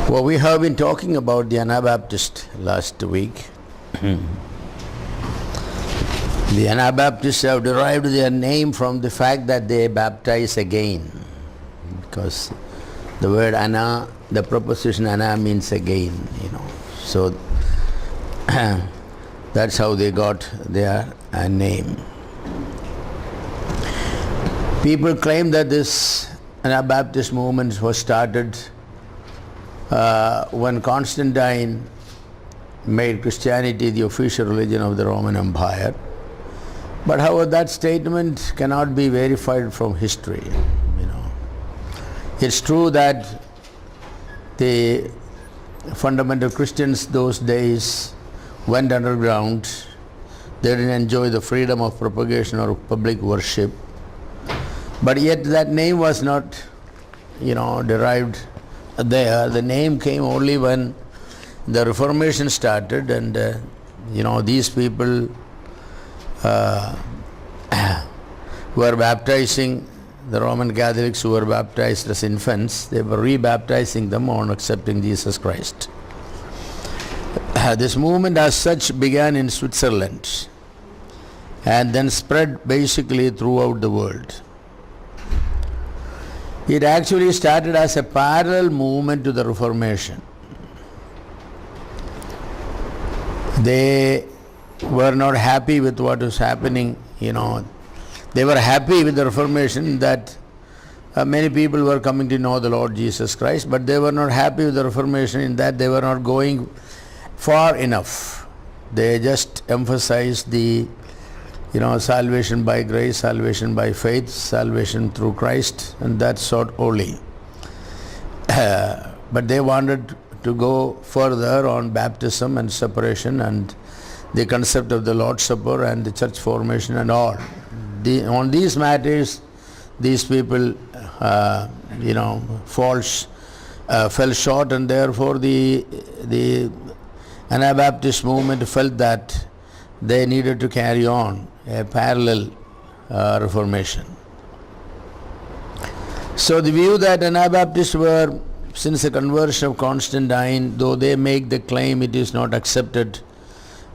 Well, we have been talking about the Anabaptists last week. The Anabaptists have derived their name from the fact that they baptize again. Because the word ana, the preposition ana means again, So that's how they got their name. People claim that this Anabaptist movement was started when Constantine made Christianity the official religion of the Roman Empire. But however, that statement cannot be verified from history. It's true that the fundamental Christians those days went underground. They didn't enjoy the freedom of propagation or public worship. But yet that name was not, derived there. The name came only when the Reformation started, and these people were baptizing the Roman Catholics who were baptized as infants. They were rebaptizing them on accepting Jesus Christ. This movement as such began in Switzerland and then spread basically throughout the world. It actually started as a parallel movement to the Reformation. They were not happy with what was happening, They were happy with the Reformation that many people were coming to know the Lord Jesus Christ, but they were not happy with the Reformation in that they were not going far enough. They just emphasized the salvation by grace, salvation by faith, salvation through Christ, and that sort only. But they wanted to go further on baptism and separation and the concept of the Lord's Supper and the church formation and all. On these matters, these people, fell short, and therefore the Anabaptist movement felt that they needed to carry on a parallel reformation. So the view that Anabaptists were, since the conversion of Constantine, though they make the claim, it is not accepted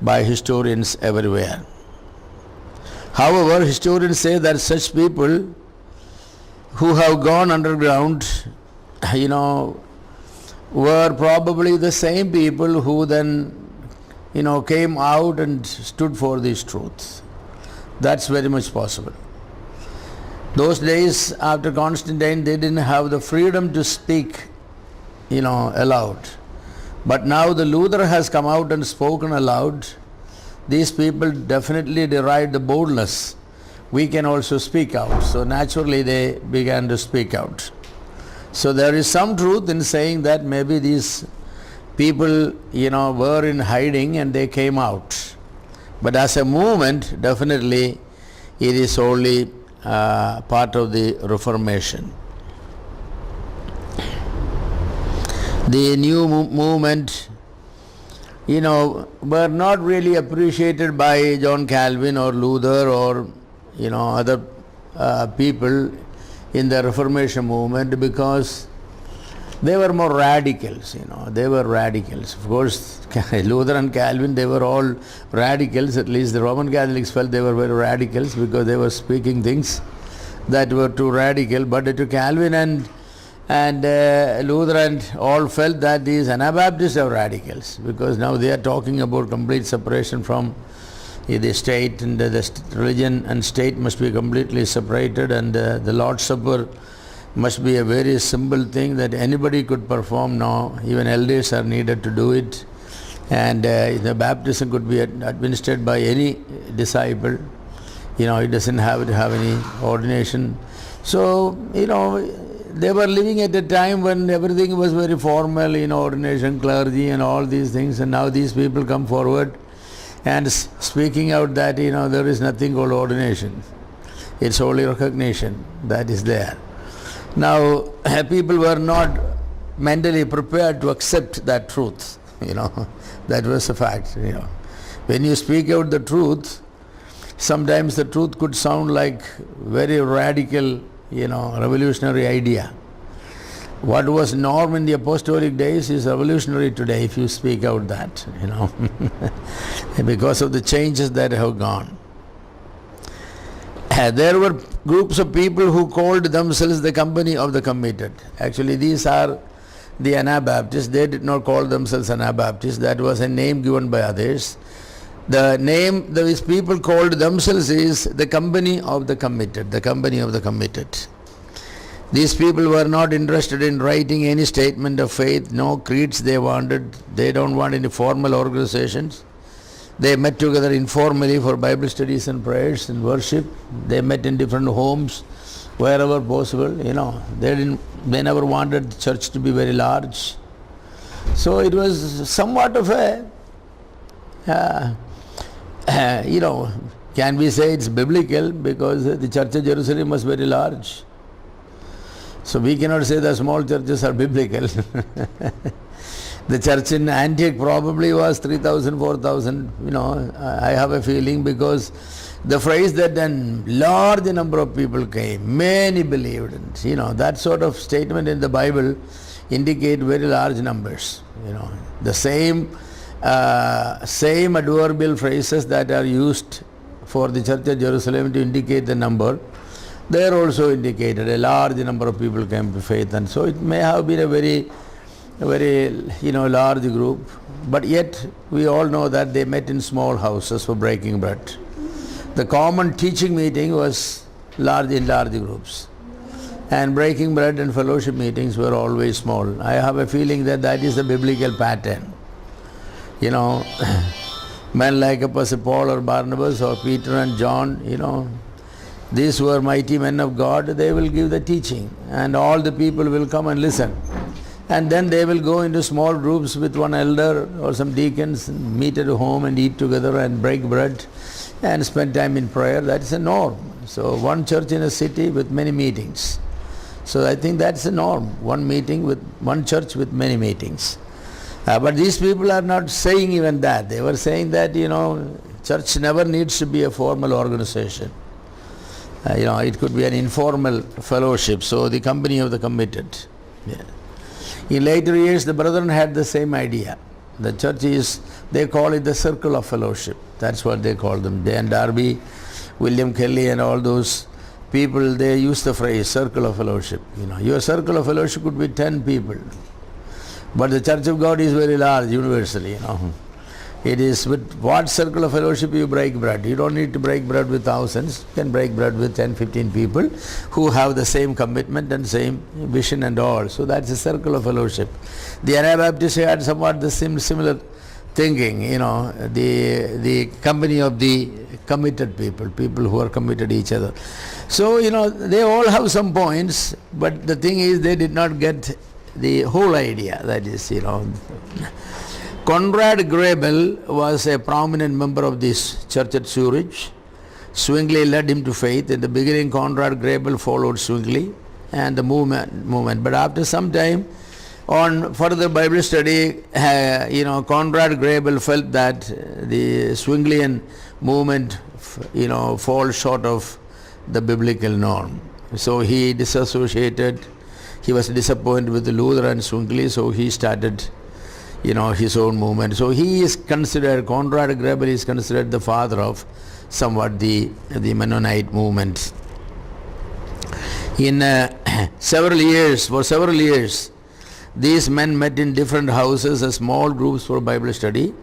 by historians everywhere. However, historians say that such people who have gone underground, were probably the same people who then, came out and stood for these truths. That's very much possible. Those days after Constantine, they didn't have the freedom to speak, aloud. But now the Luther has come out and spoken aloud. These people definitely derived the boldness. We can also speak out. So naturally they began to speak out. So there is some truth in saying that maybe these people, were in hiding and they came out. But as a movement, definitely it is only part of the Reformation. The new movement, were not really appreciated by John Calvin or Luther or, other people in the Reformation movement, because they were more radicals, they were radicals. Of course, Luther and Calvin, they were all radicals. At least the Roman Catholics felt they were very radicals because they were speaking things that were too radical. But to Calvin and Luther and all felt that these Anabaptists are radicals, because now they are talking about complete separation from the state, and the religion and state must be completely separated, and the Lord's Supper must be a very simple thing that anybody could perform now. Even elders are needed to do it, and the baptism could be administered by any disciple. It doesn't have to have any ordination. So, they were living at a time when everything was very formal, ordination, clergy and all these things, and now these people come forward and speaking out that, there is nothing called ordination. It's only recognition that is there. Now, people were not mentally prepared to accept that truth, that was a fact, When you speak out the truth, sometimes the truth could sound like very radical, revolutionary idea. What was norm in the apostolic days is revolutionary today if you speak out that, because of the changes that have gone. There were groups of people who called themselves the company of the committed. Actually, these are the Anabaptists. They did not call themselves Anabaptists. That was a name given by others. The name these people called themselves is the company of the committed, the company of the committed. These people were not interested in writing any statement of faith, no creeds they wanted. They don't want any formal organizations. They met together informally for Bible studies and prayers and worship. They met in different homes, wherever possible. They never wanted the church to be very large. So it was somewhat of a, can we say it's biblical, because the church of Jerusalem was very large. So we cannot say the small churches are biblical. The church in Antioch probably was 3,000, 4,000, I have a feeling, because the phrase that then large number of people came, many believed, that sort of statement in the Bible indicate very large numbers. The same adverbial phrases that are used for the church of Jerusalem to indicate the number, they are also indicated. A large number of people came to faith, and so it may have been a very large group, but yet we all know that they met in small houses for breaking bread. The common teaching meeting was in large groups, and breaking bread and fellowship meetings were always small. I have a feeling that is the biblical pattern. Men like Apostle Paul or Barnabas or Peter and John, these were mighty men of God. They will give the teaching, and all the people will come and listen. And then they will go into small groups with one elder or some deacons, and meet at home and eat together and break bread and spend time in prayer. That is a norm. So one church in a city with many meetings. So I think that's a norm. One church with many meetings. But these people are not saying even that. They were saying that, church never needs to be a formal organization. It could be an informal fellowship. So the company of the committed. Yeah. In later years, the brethren had the same idea. The church they call it the circle of fellowship. That's what they call them. Dan Darby, William Kelly and all those people, they use the phrase circle of fellowship. Your circle of fellowship could be 10 people. But the Church of God is very large universally, It is with what circle of fellowship you break bread. You don't need to break bread with thousands. You can break bread with 10, 15 people who have the same commitment and same vision and all. So that's a circle of fellowship. The Anabaptists had somewhat the similar thinking, the company of the committed people who are committed to each other. So, they all have some points, but the thing is they did not get the whole idea. That is, Conrad Grebel was a prominent member of this church at Zurich. Zwingli led him to faith. In the beginning, Conrad Grebel followed Zwingli and the movement. But after some time, on further Bible study, Conrad Grebel felt that the Zwinglian movement, falls short of the biblical norm. So he disassociated. He was disappointed with Luther and Zwingli, so he started, his own movement. So Conrad Grebel is considered the father of somewhat the Mennonite movement. For several years, these men met in different houses as small groups for Bible study.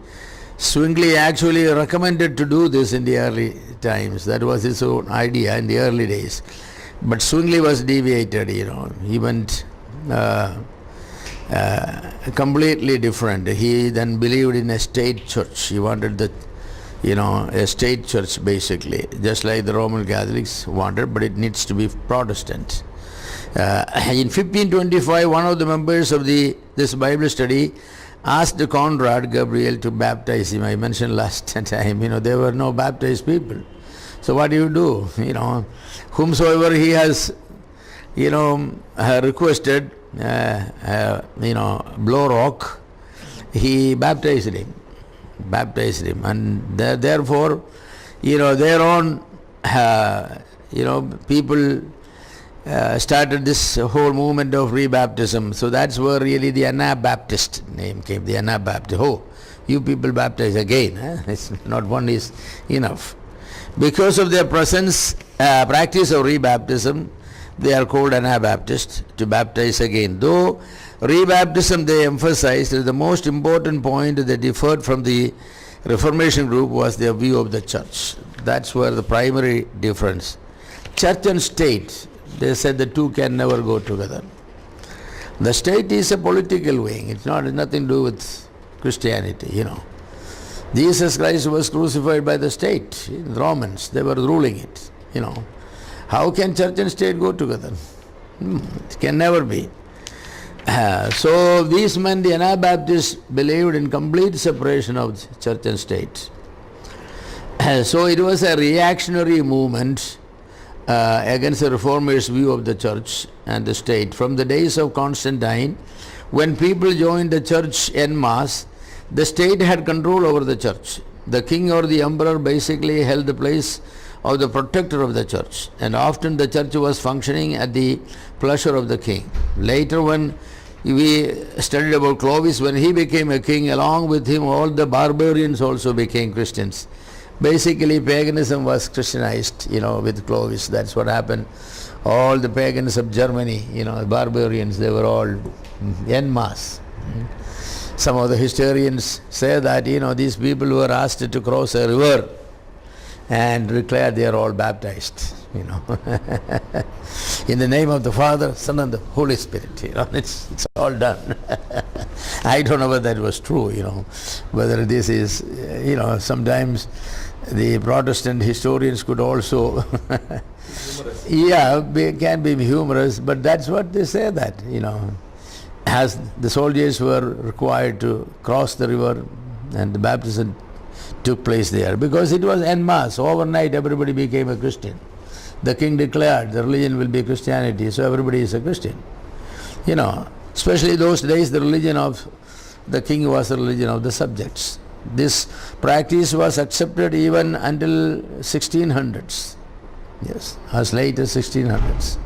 Zwingli actually recommended to do this in the early times. That was his own idea in the early days. But Zwingli was deviated, he went completely different. He then believed in a state church. He wanted a state church basically, just like the Roman Catholics wanted, but it needs to be Protestant. In 1525, one of the members of this Bible study asked Conrad Gabriel to baptize him. I mentioned last time, there were no baptized people. So what do you do? Whomsoever he has, requested, blow rock, he baptized him, and therefore, their own, people, started this whole movement of rebaptism. So that's where really the Anabaptist name came, the Anabaptist. Oh, you people baptize again. It's not one is enough. Because of their practice of rebaptism, they are called Anabaptists, to baptize again. Though rebaptism, they emphasized that the most important point that differed from the Reformation group was their view of the church. That's where the primary difference. Church and state, they said the two can never go together. The state is a political wing. It's nothing to do with Christianity, Jesus Christ was crucified by the state, the Romans. They were ruling it, How can church and state go together? It can never be. So these men, the Anabaptists, believed in complete separation of church and state. So it was a reactionary movement against the reformers' view of the church and the state. From the days of Constantine, when people joined the church en masse, the state had control over the church. The king or the emperor basically held the place of the protector of the church, and often the church was functioning at the pleasure of the king. Later, when we studied about Clovis, when he became a king, along with him all the barbarians also became Christians. Basically, paganism was Christianized, with Clovis. That's what happened. All the pagans of Germany, barbarians, they were all en masse. Some of the historians say that, these people were asked to cross a river and declare they are all baptized, in the name of the Father, Son and the Holy Spirit, it's all done. I don't know whether that was true, whether this is, sometimes the Protestant historians could also, can be humorous, but that's what they say that, as the soldiers were required to cross the river and the baptism took place there, because it was en masse. Overnight everybody became a Christian. The king declared the religion will be Christianity, so everybody is a Christian. Especially those days the religion of the king was the religion of the subjects. This practice was accepted even until 1600s. Yes, as late as 1600s.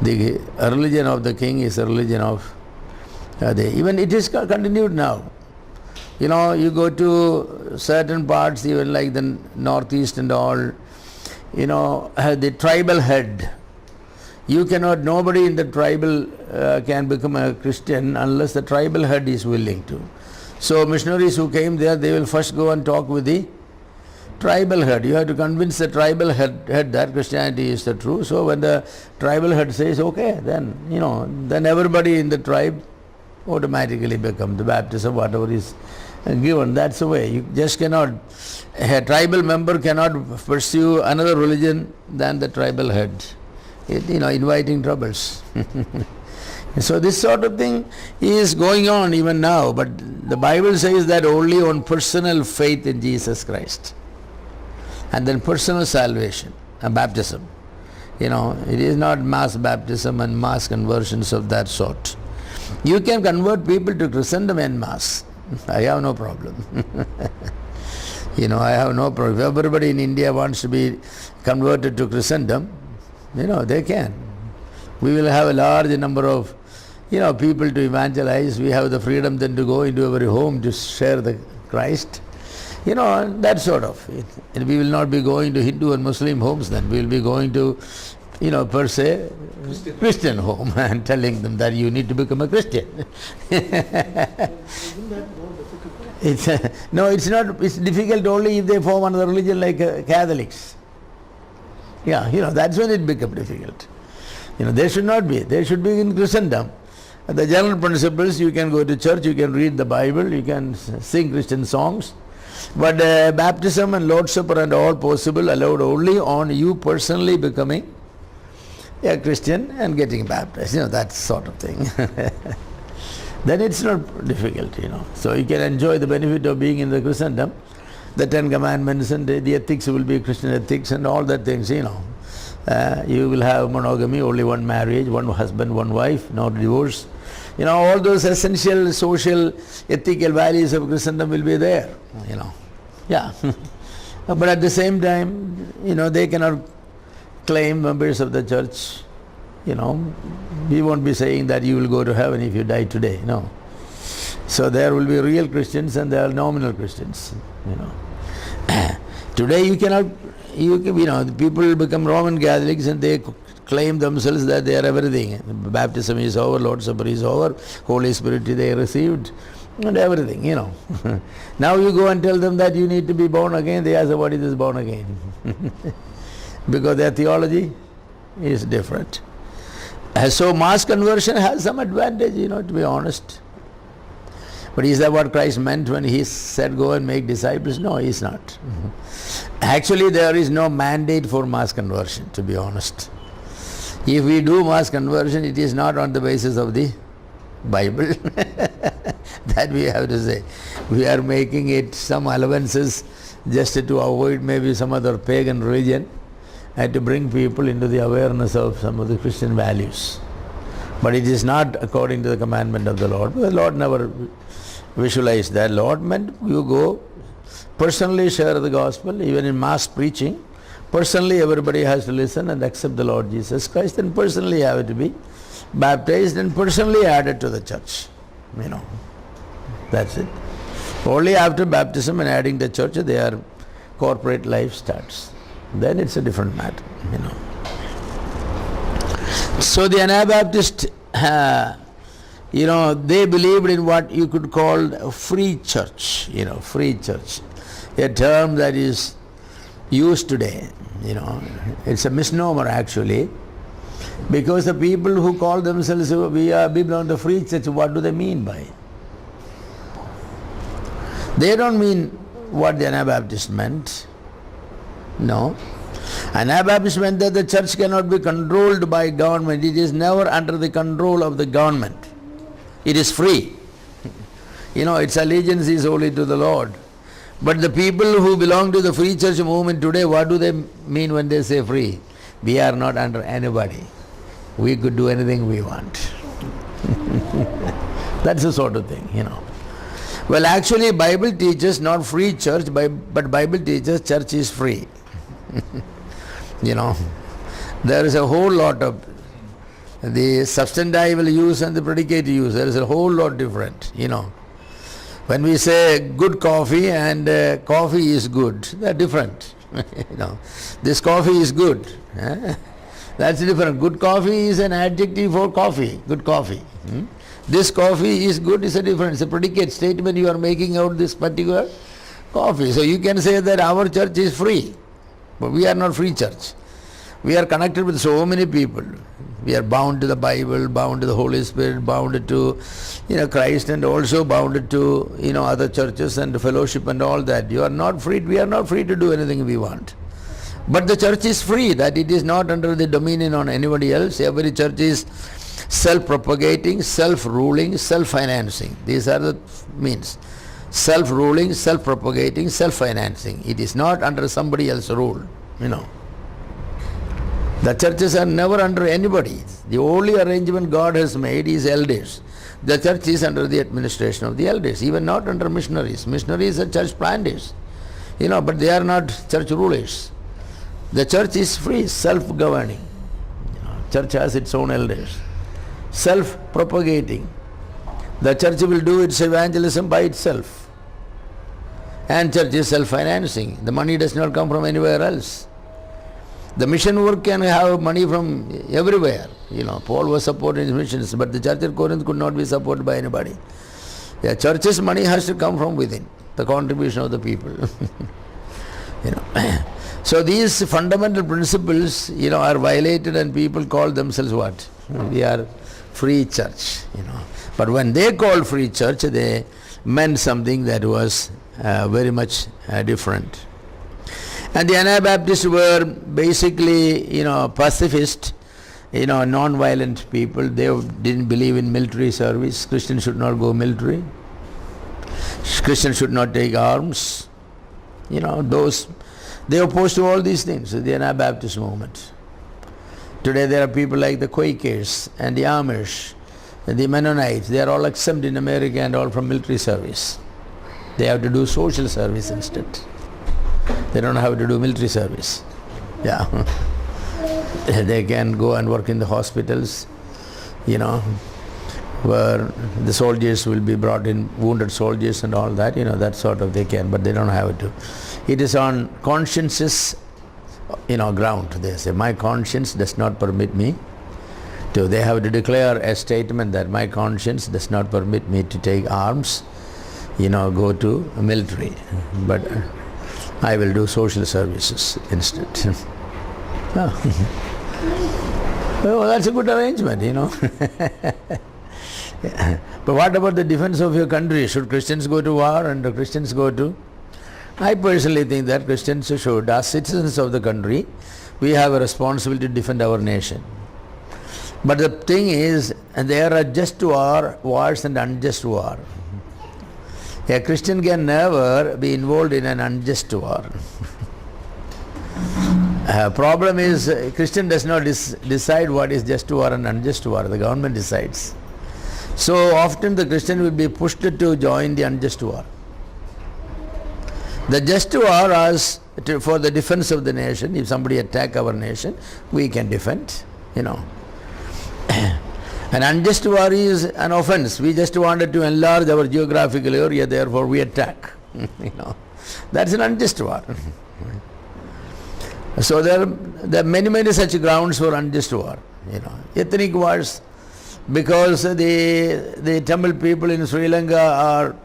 The religion of the king is a religion of even it is continued now. You go to certain parts, even like the northeast and all, the tribal head. Nobody in the tribal can become a Christian unless the tribal head is willing to. So missionaries who came there, they will first go and talk with the tribal head. You have to convince the tribal head that Christianity is the true. So when the tribal head says, okay, then, then everybody in the tribe automatically become the baptism, whatever is given. That's the way. You just cannot, a tribal member cannot pursue another religion than the tribal head. Inviting troubles. So this sort of thing is going on even now, but the Bible says that only on personal faith in Jesus Christ and then personal salvation and baptism. It is not mass baptism and mass conversions of that sort. You can convert people to Christendom en masse. I have no problem. I have no problem. If everybody in India wants to be converted to Christendom, they can. We will have a large number of, people to evangelize. We have the freedom then to go into every home to share the Christ. That sort of. And we will not be going to Hindu and Muslim homes then. We will be going to, per se, Christian home and telling them that you need to become a Christian. No, it's not. It's difficult only if they form another religion like Catholics. That's when it becomes difficult. They should not be. They should be in Christendom. The general principles, you can go to church, you can read the Bible, you can sing Christian songs. But baptism and Lord's Supper and all possible allowed only on you personally becoming a Christian and getting baptized. That sort of thing. Then it's not difficult, So you can enjoy the benefit of being in the Christendom. The 10 Commandments and the ethics will be Christian ethics and all that things, You will have monogamy, only one marriage, one husband, one wife, no divorce. All those essential social, ethical values of Christendom will be there, But at the same time, they cannot claim members of the church we won't be saying that you will go to heaven if you die today. No. So there will be real Christians and there are nominal Christians. Today the people become Roman Catholics and they claim themselves that they are everything. Baptism is over, Lord's Supper is over, Holy Spirit they received, and everything, Now you go and tell them that you need to be born again, they ask, what is this born again? Because their theology is different. So mass conversion has some advantage, to be honest. But is that what Christ meant when he said go and make disciples? No, he's not. Actually, there is no mandate for mass conversion, to be honest. If we do mass conversion, it is not on the basis of the Bible. That we have to say. We are making it some allowances just to avoid maybe some other pagan religion and to bring people into the awareness of some of the Christian values. But it is not according to the commandment of the Lord. The Lord never visualized that. Lord meant you go, personally share the gospel, even in mass preaching. Personally everybody has to listen and accept the Lord Jesus Christ, and personally have to be baptized and personally added to the church. That's it. Only after baptism and adding the church, their corporate life starts. Then it's a different matter, So the Anabaptist, they believed in what you could call a free church, free church. A term that is used today, It's a misnomer actually. Because the people who call themselves, we belong to free church, what do they mean by? They don't mean what the Anabaptist meant. No. Anabaptist meant that the church cannot be controlled by government. It is never under the control of the government. It is free. Its allegiance is only to the Lord. But the people who belong to the free church movement today, what do they mean when they say free? We are not under anybody. We could do anything we want. That's the sort of thing, Well, actually, Bible teaches not free church, but Bible teaches church is free. There is a whole lot of the substantival use and the predicate use. There is a whole lot different, When we say good coffee and coffee is good, they're different. This coffee is good. That's different. Good coffee is an adjective for coffee, good coffee. This coffee is good is a difference. A predicate statement you are making out this particular coffee. So you can say that our church is free, but we are not free church. We are connected with so many people. We are bound to the Bible, bound to the Holy Spirit, bound to Christ, and also bound to other churches and fellowship and all that. You are not free. We are not free to do anything we want. But the church is free, that it is not under the dominion on anybody else. Every church is self-propagating, self-ruling, self-financing. These are the means. Self-ruling, self-propagating, self-financing. It is not under somebody else's rule, The churches are never under anybody. The only arrangement God has made is elders. The church is under the administration of the elders, even not under missionaries. Missionaries are church planters, but they are not church rulers. The church is free, self-governing. Church has its own elders. Self-propagating. The church will do its evangelism by itself. And church is self-financing. The money does not come from anywhere else. The mission work can have money from everywhere. Paul was supporting his missions, but the church at Corinth could not be supported by anybody. The church's money has to come from within, the contribution of the people. So these fundamental principles, are violated, and people call themselves what? We are free church, But when they called free church, they meant something that was very much different. And the Anabaptists were basically, pacifist, non-violent people. They didn't believe in military service. Christians should not go military. Christians should not take arms. They opposed to all these things, the Anabaptist movement. Today there are people like the Quakers and the Amish and the Mennonites. They are all exempt in America and all from military service. They have to do social service instead. They don't have to do military service. Yeah. They can go and work in the hospitals, where the soldiers will be brought in, wounded soldiers and all that, that sort of they can, but they don't have to. It is on conscience's, ground. They say, my conscience does not permit me to. They have to declare a statement that my conscience does not permit me to take arms, go to military, but I will do social services instead. Well, that's a good arrangement, But what about the defense of your country? Should Christians go to war and Christians go to? I personally think that Christians should, as citizens of the country, we have a responsibility to defend our nation. But the thing is, there are just wars and unjust war. A Christian can never be involved in an unjust war. Problem is, Christian does not decide what is just war and unjust war. The government decides. So often the Christian will be pushed to join the unjust war. The just war is for the defense of the nation. If somebody attack our nation, we can defend, An unjust war is an offense. We just wanted to enlarge our geographical area, therefore we attack. That's an unjust war. So there are many such grounds for unjust war. Ethnic wars, because the Tamil people in Sri Lanka are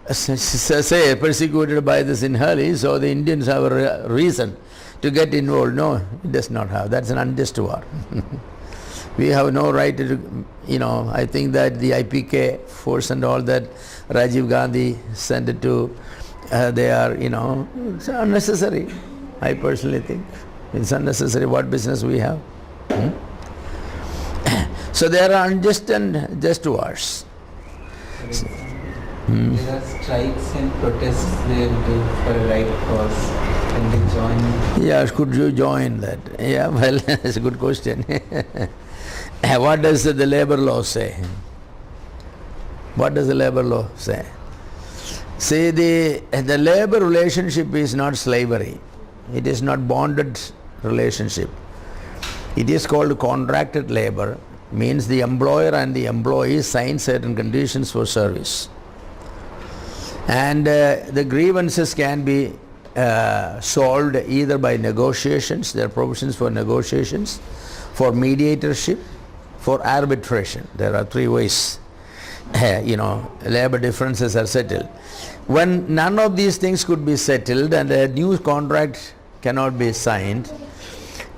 persecuted by the Sinhalese, so the Indians have a reason to get involved. No, it does not have. That's an unjust war. We have no right to, I think that the IPK force and all that Rajiv Gandhi sent it to, they are, it's unnecessary. I personally think it's unnecessary. What business we have? So there are unjust and just wars. There are strikes and protests they do for a right cause. Can they join? Yeah, could you join that? Yeah, well, that's a good question. What does the labor law say? What does the labor law say? See, the labor relationship is not slavery. It is not bonded relationship. It is called contracted labor. Means the employer and the employee sign certain conditions for service. And the grievances can be solved either by negotiations. There are provisions for negotiations, for mediatorship, for arbitration. There are three ways, labor differences are settled. When none of these things could be settled and a new contract cannot be signed,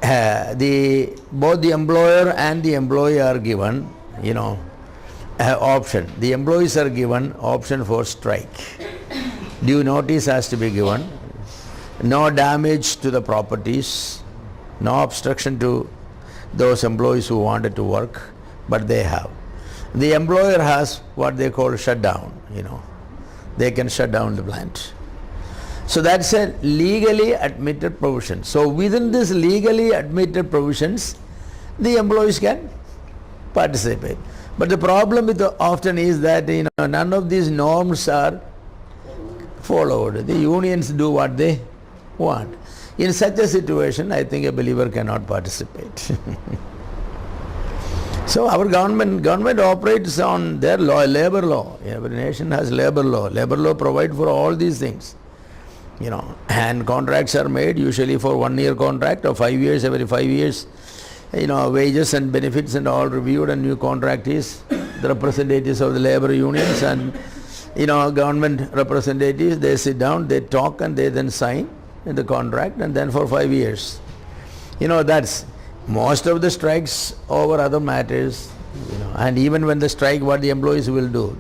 both the employer and the employee are given, option. The employees are given option for strike. Due notice has to be given. No damage to the properties, no obstruction to those employees who wanted to work, but they have. The employer has what they call shutdown, They can shut down the plant. So that's a legally admitted provision. So within this legally admitted provisions, the employees can participate. But the problem with often is that none of these norms are followed. The unions do what they want. In such a situation, I think a believer cannot participate. So our government operates on their law, labor law. Every nation has labor law. Labor law provides for all these things. And contracts are made usually for 1 year contract or 5 years. Every 5 years, wages and benefits and all reviewed, and new contract is the representatives of the labor unions and government representatives. They sit down, they talk, and they then sign the contract, and then for 5 years. That's most of the strikes over other matters. And even when the strike, what the employees will do,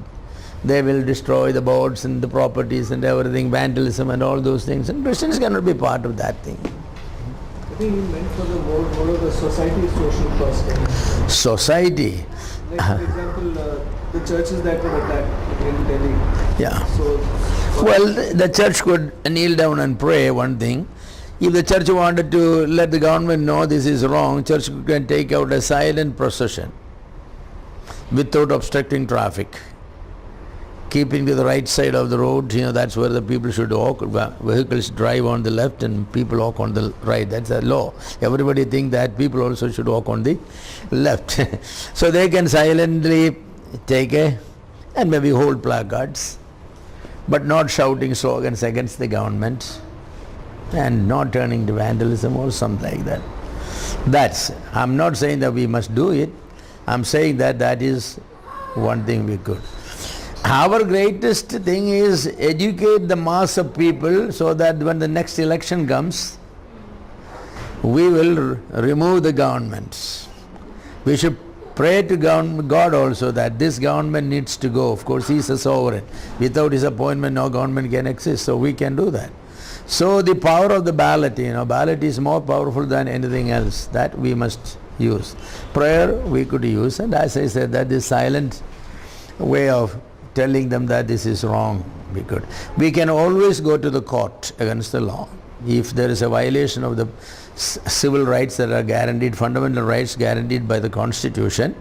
they will destroy the boards and the properties and everything, vandalism and all those things. And Christians cannot be part of that thing. I think he meant for the more of the society's social cost. Society. Like for example, the churches that were attacked in Delhi. Yeah. So, well, the church could kneel down and pray, one thing. If the church wanted to let the government know this is wrong, church can take out a silent procession without obstructing traffic. keeping to the right side of the road, that's where the people should walk. Vehicles drive on the left and people walk on the right. That's a law. Everybody think that people also should walk on the left. So they can silently take and maybe hold placards, but not shouting slogans against the government and not turning to vandalism or something like that. I'm not saying that we must do it. I'm saying that is one thing we could. Our greatest thing is educate the mass of people so that when the next election comes, we will remove the governments. We should pray to God also that this government needs to go. Of course, He is a sovereign. Without His appointment, no government can exist. So we can do that. So the power of the ballot, ballot is more powerful than anything else. That we must use. Prayer we could use, and as I said, that is silent way of telling them that this is wrong. We can always go to the court against the law. If there is a violation of the civil rights that are guaranteed, fundamental rights guaranteed by the Constitution,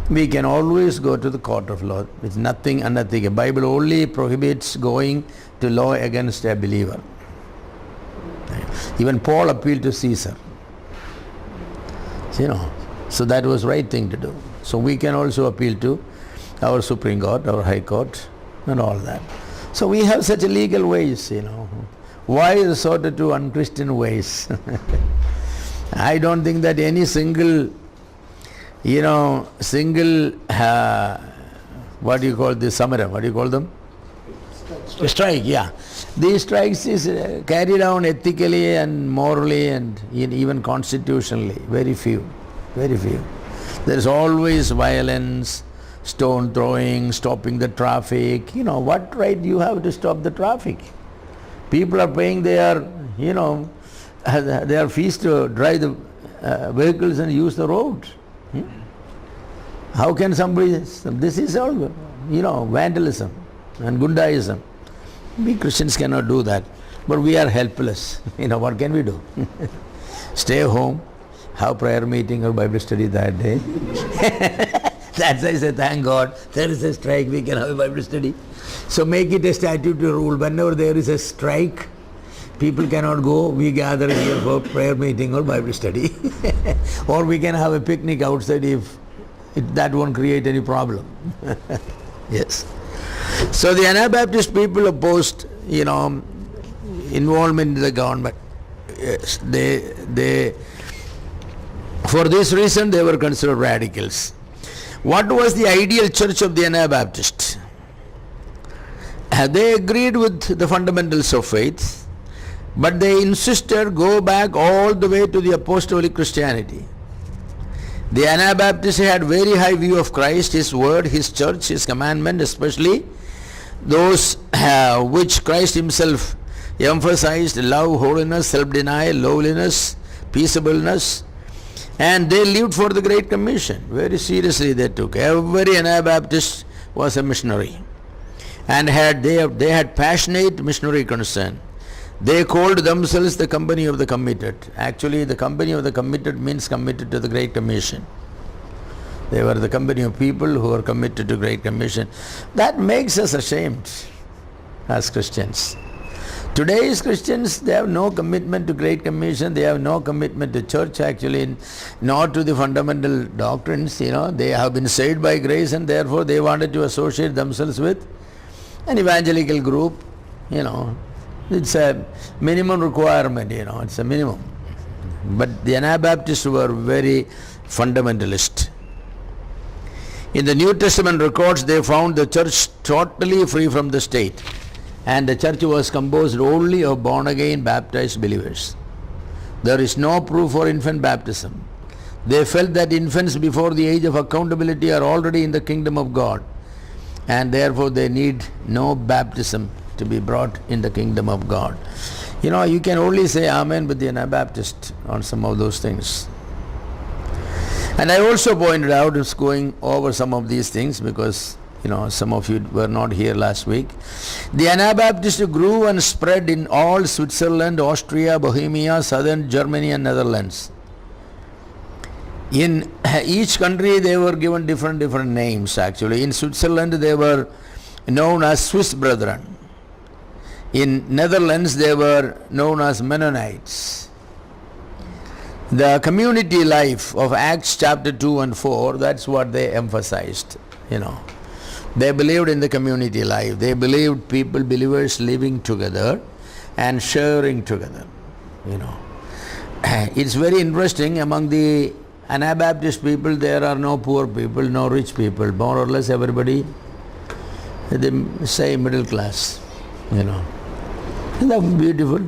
we can always go to the court of law. It's nothing unethical. The Bible only prohibits going to law against a believer. Even Paul appealed to Caesar. So that was right thing to do. So we can also appeal to our Supreme Court, our High Court, and all that. So we have such legal ways, Why resort to unchristian ways? I don't think that any single, what do you call this, Samara, what do you call them? Strike, yeah. These strikes is carried on ethically and morally and even constitutionally. Very few. There is always violence, stone throwing, stopping the traffic. What right do you have to stop the traffic? People are paying their fees to drive the vehicles and use the roads. How can somebody, this is all, vandalism and Gundaism. We Christians cannot do that, but we are helpless. What can we do? Stay home, have prayer meeting or Bible study that day. That's why I say, thank God, there is a strike, we can have a Bible study. So make it a statutory rule. Whenever there is a strike, people cannot go, we gather here for prayer meeting or Bible study. Or we can have a picnic outside if that won't create any problem. Yes. So the Anabaptist people opposed, involvement in the government. Yes, they for this reason they were considered radicals. What was the ideal church of the Anabaptists? They agreed with the fundamentals of faith, but they insisted go back all the way to the apostolic Christianity. The Anabaptists had very high view of Christ, His word, His church, His commandment, especially those which Christ Himself emphasized: love, holiness, self-denial, lowliness, peaceableness. And they lived for the Great Commission. Very seriously they took. Every Anabaptist was a missionary. And they had passionate missionary concern. They called themselves the company of the committed. Actually, the company of the committed means committed to the Great Commission. They were the company of people who were committed to Great Commission. That makes us ashamed as Christians. Today's Christians, they have no commitment to Great Commission, they have no commitment to church actually, not to the fundamental doctrines, they have been saved by grace and therefore they wanted to associate themselves with an evangelical group, it's a minimum requirement, it's a minimum. But the Anabaptists were very fundamentalist. In the New Testament records, they found the church totally free from the state. And the church was composed only of born-again baptized believers. There is no proof for infant baptism. They felt that infants before the age of accountability are already in the kingdom of God, and therefore they need no baptism to be brought in the kingdom of God. You can only say Amen with the Anabaptist on some of those things. And I also pointed out, just going over some of these things because some of you were not here last week. The Anabaptists grew and spread in all Switzerland, Austria, Bohemia, southern Germany and Netherlands. In each country they were given different names actually. In Switzerland they were known as Swiss Brethren. In Netherlands, they were known as Mennonites. The community life of Acts chapter 2 and 4, that's what they emphasized, They believed in the community life. They believed believers living together and sharing together, It's very interesting, among the Anabaptist people, there are no poor people, no rich people. More or less everybody, they say middle class, That's beautiful.